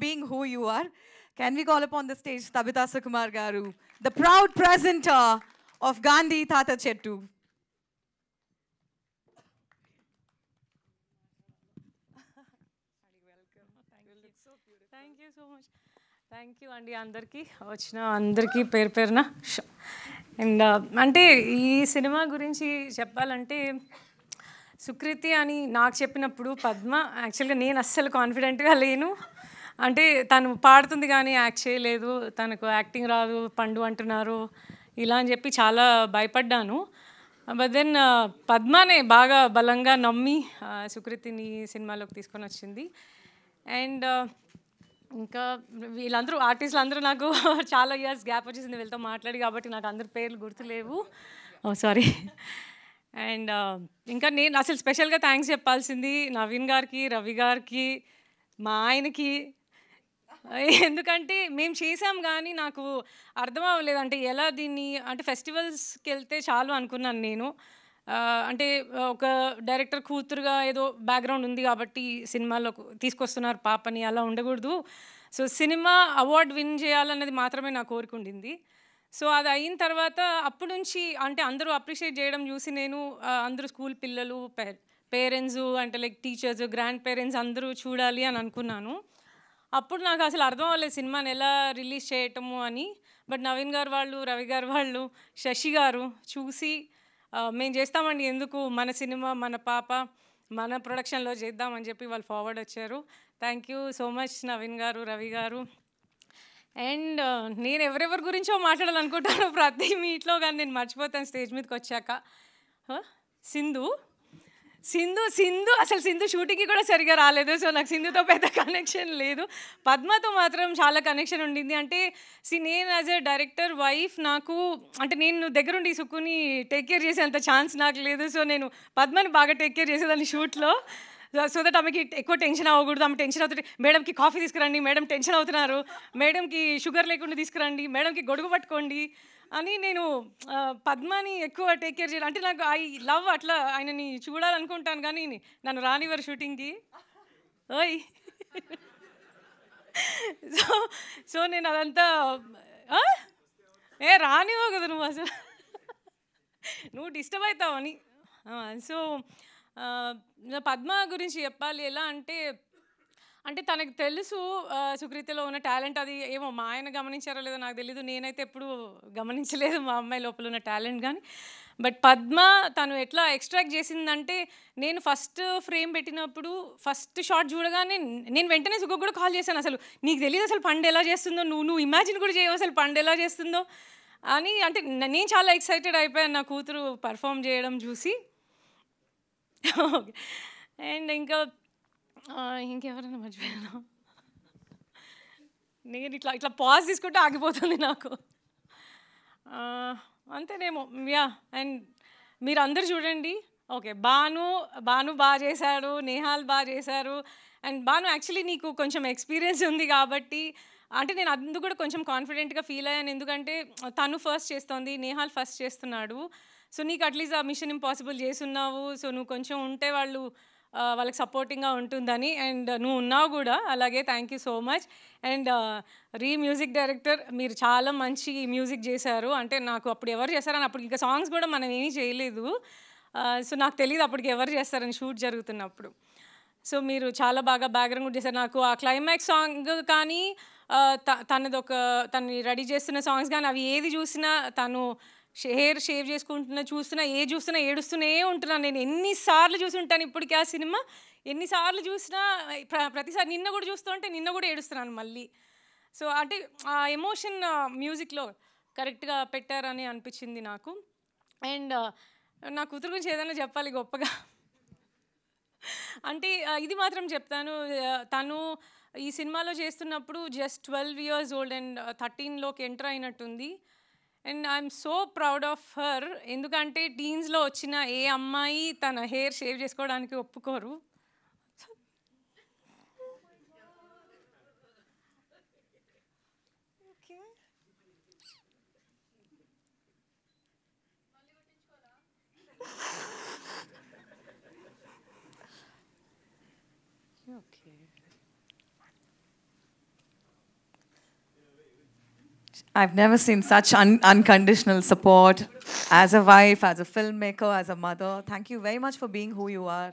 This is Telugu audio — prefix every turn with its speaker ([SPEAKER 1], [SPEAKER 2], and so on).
[SPEAKER 1] being who you are. Can we call upon the stage Tabitha Sukumar Garu, the proud presenter of Gandhi Tata Chettu.
[SPEAKER 2] Thank you so much. Thank you అండి అందరికీ వచ్చిన అందరికీ పేరు పేరున. అండ్ అంటే ఈ సినిమా గురించి చెప్పాలంటే సుకృతి అని నాకు చెప్పినప్పుడు పద్మ యాక్చువల్గా నేను అస్సలు కాన్ఫిడెంట్గా లేను. అంటే తను పాడుతుంది కానీ యాక్ట్ చేయలేదు, తనకు యాక్టింగ్ రాదు, పండు అంటున్నారు ఇలా అని చెప్పి చాలా భయపడ్డాను. బట్ దెన్ పద్మనే బాగా బలంగా నమ్మి సుకృతిని సినిమాలోకి తీసుకొని వచ్చింది. అండ్ ఇంకా వీళ్ళందరూ ఆర్టిస్టులు అందరూ నాకు చాలా ఇయర్స్ గ్యాప్ వచ్చేసింది వీళ్ళతో మాట్లాడి, కాబట్టి నాకు అందరి పేర్లు గుర్తులేవు, సారీ. అండ్ ఇంకా నేను అసలు స్పెషల్గా థ్యాంక్స్ చెప్పాల్సింది నవీన్ గారికి, రవి గారికి, మా ఆయనకి. ఎందుకంటే మేము చేసాం కానీ నాకు అర్థం అవ్వలేదు అంటే ఎలా దీన్ని అంటే ఫెస్టివల్స్కి వెళ్తే చాలు అనుకున్నాను నేను. అంటే ఒక డైరెక్టర్ కూతురుగా ఏదో బ్యాక్గ్రౌండ్ ఉంది కాబట్టి సినిమాలో తీసుకొస్తున్నారు పాపని, అలా ఉండకూడదు. సో సినిమా అవార్డు విన్ చేయాలన్నది మాత్రమే నా కోరిక ఉండింది. సో అది అయిన తర్వాత అప్పటి నుంచి అంటే అందరూ అప్రిషియేట్ చేయడం చూసి నేను అందరూ స్కూల్ పిల్లలు, పేరెంట్స్ అంటే లైక్ టీచర్స్, గ్రాండ్ పేరెంట్స్ అందరూ చూడాలి అని అనుకున్నాను. అప్పుడు నాకు అసలు అర్థం అవ్వలేదు సినిమాని ఎలా రిలీజ్ చేయటము అని. బట్ నవీన్ గారు వాళ్ళు, రవి గారు వాళ్ళు, శశి గారు చూసి మేము చేస్తామండి, ఎందుకు మన సినిమా మన పాప మన ప్రొడక్షన్లో చేద్దామని చెప్పి వాళ్ళు ఫార్వర్డ్ వచ్చారు. Thank you so much Naveen గారు, రవి గారు. అండ్ నేను ఎవరెవరి గురించో మాట్లాడాలనుకుంటాను ప్రతి మీట్లో, కానీ నేను మర్చిపోతాను స్టేజ్ మీదకి వచ్చాక. సింధు అసలు సింధు షూటింగ్కి కూడా సరిగా రాలేదు. సో నాకు సింధుతో పెద్ద కనెక్షన్ లేదు. పద్మతో మాత్రం చాలా కనెక్షన్ ఉండింది. అంటే నేను యాజ్ ఎ డైరెక్టర్ వైఫ్ నాకు అంటే నేను దగ్గరుండి సుక్కుని టేక్ కేర్ చేసేంత ఛాన్స్ నాకు లేదు. సో నేను పద్మని బాగా టేక్ కేర్ చేసేదాన్ని షూట్లో. సో దట్ ఆమెకి ఎక్కువ టెన్షన్ అవ్వకూడదు. ఆమె టెన్షన్ అవుతుంది, మేడంకి కాఫీ తీసుకురండి, మేడం టెన్షన్ అవుతున్నారు, మేడంకి షుగర్ లేకుండా తీసుకురండి, మేడంకి గొడుగు పట్టుకోండి అని నేను పద్మని ఎక్కువ టేక్ కేర్ చేయాలి. అంటే నాకు ఐ లవ్ అట్లా ఆయనని చూడాలనుకుంటాను కానీ నన్ను రానివ్వరు షూటింగ్కి. ఓయ్ సో నేను అదంతా రానివ్వవు కదా నువ్వు, అసలు నువ్వు డిస్టర్బ్ అవుతావని. సో పద్మ గురించి చెప్పాలి ఎలా అంటే అంటే తనకు తెలుసు సుకృతిలో ఉన్న టాలెంట్. అది ఏమో మా ఆయన గమనించారో లేదో నాకు తెలీదు, నేనైతే ఎప్పుడు గమనించలేదు మా అమ్మాయి లోపల ఉన్న టాలెంట్ కానీ. బట్ పద్మ తను ఎట్లా ఎక్స్ట్రాక్ట్ చేసిందంటే నేను ఫస్ట్ ఫ్రేమ్ పెట్టినప్పుడు ఫస్ట్ షాట్ చూడగానే నేను వెంటనే సుఖకు కూడా కాల్ చేశాను, అసలు నీకు తెలియదు అసలు పండు ఎలా చేస్తుందో, నువ్వు ఇమాజిన్ కూడా చేయవు అసలు పండు ఎలా చేస్తుందో అని. అంటే నేను చాలా ఎక్సైటెడ్ అయిపోయాను నా కూతురు పర్ఫామ్ చేయడం చూసి. అండ్ ఇంకెవరైనా మర్చిపోయాను, నేను ఇట్లా పాజ్ తీసుకుంటే ఆగిపోతుంది నాకు, అంతేనేమో. యా అండ్ మీరు అందరు చూడండి. ఓకే, బాను బాగా చేశాడు, నేహాల్ బాగా చేశారు. అండ్ బాను యాక్చువల్లీ నీకు కొంచెం ఎక్స్పీరియన్స్ ఉంది కాబట్టి అంటే నేను అందుకు కూడా కొంచెం కాన్ఫిడెంట్గా ఫీల్ అయ్యాను. ఎందుకంటే తను ఫస్ట్ చేస్తోంది, నేహాల్ ఫస్ట్ చేస్తున్నాడు. సో నీకు అట్లీస్ట్ ఆ మిషన్ ఇంపాసిబుల్ చేసున్నావు. సో నువ్వు కొంచెం ఉంటే వాళ్ళకి సపోర్టింగ్గా ఉంటుందని. అండ్ నువ్వు ఉన్నావు కూడా అలాగే. Thank you so much. And music director మీరు చాలా మంచి మ్యూజిక్ చేశారు. అంటే నాకు అప్పుడు ఎవరు చేశారని అప్పుడు ఇంకా సాంగ్స్ కూడా మనం ఏమీ చేయలేదు. సో నాకు తెలియదు అప్పటికి ఎవరు చేస్తారని షూట్ జరుగుతున్నప్పుడు. సో మీరు చాలా బాగా బ్యాక్గ్రౌండ్ చేశారు. నాకు ఆ క్లైమాక్స్ సాంగ్ కానీ తనని రెడీ చేస్తున్న సాంగ్స్ కానీ అవి ఏది చూసినా తను హెయిర్ షేవ్ చేసుకుంటున్నా చూస్తున్నా ఏడుస్తూనే ఉంటున్నాను. నేను ఎన్నిసార్లు చూసి ఉంటాను ఇప్పటికీ ఆ సినిమా, ఎన్నిసార్లు చూసినా ప్రతిసారి నిన్న కూడా చూస్తూ ఉంటే నిన్న కూడా ఏడుస్తున్నాను మళ్ళీ. సో అంటే ఆ ఎమోషన్ మ్యూజిక్లో కరెక్ట్గా పెట్టారని అనిపించింది నాకు. అండ్ నా కూతురు గురించి ఏదైనా చెప్పాలి గొప్పగా అంటే ఇది మాత్రం చెప్తాను, తను ఈ సినిమాలో చేస్తున్నప్పుడు జస్ట్ 12 years old అండ్ 13లోకి ఎంటర్ అయినట్టుంది. And I'm so proud of her. ఎందుకంటే టీన్స్లో వచ్చిన ఏ అమ్మాయి తన హెయిర్ షేవ్ చేసుకోవడానికి ఒప్పుకోరు. Okay
[SPEAKER 1] I've never seen such unconditional support as a wife, as a filmmaker, as a mother. Thank you very much for being who you are.